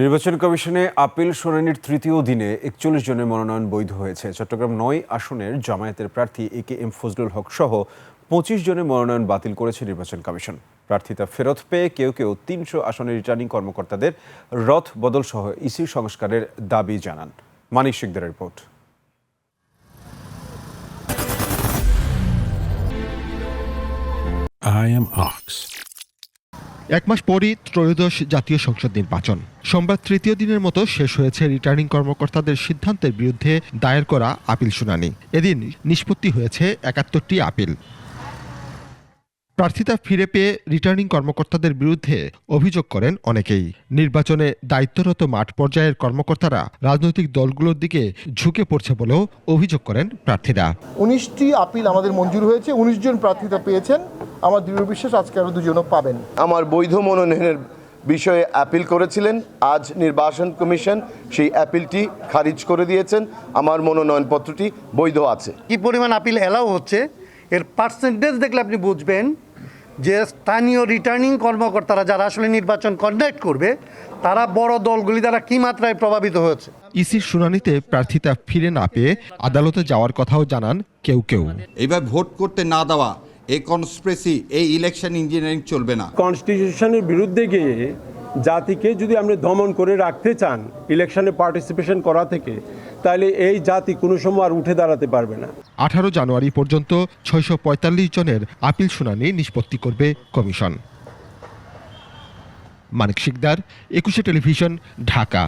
নির্বাচন কমিশনে আপিল শুনানির তৃতীয় দিনে ৪১ জনের মনোনয়ন বৈধ হয়েছে। চট্টগ্রাম ৯ আসনের জামায়াতের প্রার্থী AKM ফজলুল হক সহ ২৫ জনের মনোনয়ন বাতিল করেছে নির্বাচন কমিশন। প্রার্থিতা ফেরত পেয়ে কেউ কেউ ৩০০ আসনের রিটার্নিং কর্মকর্তাদের রদ বদল সহ ইসি সংস্কারের দাবি জানান। মানিক শিকদারের রিপোর্ট। I am Ox. এক মাস পরই ত্রয়োদশ জাতীয় সংসদ নির্বাচন। সোমবার তৃতীয় দিনের মতো শেষ হয়েছে রিটার্নিং কর্মকর্তাদের সিদ্ধান্তের বিরুদ্ধে দায়ের করা আপিল শুনানি। এদিন নিষ্পত্তি হয়েছে ৭১টি আপিল। প্রার্থিতা ফিরে পেয়ে রিটার্নিং কর্মকর্তাদের বিরুদ্ধে অভিযোগ করেন অনেকেই। নির্বাচনে দায়িত্বরত মাঠ পর্যায়ের কর্মকর্তারা রাজনৈতিক দলগুলোর দিকে ঝুঁকে পড়ছে বলেও অভিযোগ করেন প্রার্থীরা। ১৯টি আপিল আমাদের মঞ্জুর হয়েছে, ১৯ জন প্রার্থিতা পেয়েছেন। আমার দৃঢ় বিশ্বাস আজকে আরও ২ জনও পাবেন। আমার বৈধ মনোনয়নের বিষয়ে আপিল করেছিলেন, আজ নির্বাচন কমিশন সেই আপিলটি খারিজ করে দিয়েছেন। আমার মনোনয়নপত্রটি বৈধ আছে। কি পরিমাণ আপিল এলাও হচ্ছে এর পার্সেন্টেজ দেখলে আপনি বুঝবেন যে স্থানীয় রিটার্নিং কর্মকর্তারা যারা আসলে নির্বাচন কন্ডাক্ট করবে তারা বড় দলগুলি দ্বারা কি মাত্রায় প্রভাবিত হয়েছে। ইসির শুনানিতে প্রার্থিতা ফিরে না পেয়ে আদালতে যাওয়ার কথাও জানান কেউ কেউ। এবার ভোট করতে না দেওয়া, এই কনস্পিরেসি, এই ইলেকশন ইঞ্জিনিয়ারিং চলবে না। কনস্টিটিউশনের বিরুদ্ধে গিয়ে জাতিকে যদি আপনি দমন করে রাখতে চান ইলেকশনে পার্টিসিপেশন করা থেকে, তাহলে এই জাতি কোনো সময় আর উঠে দাঁড়াতে পারবে না। ১৮ জানুয়ারি পর্যন্ত ৬৪৫ জনের আপিল শুনানি নিষ্পত্তি করবে কমিশন। মানিক শিকদার, ২১ টেলিভিশন, ঢাকা।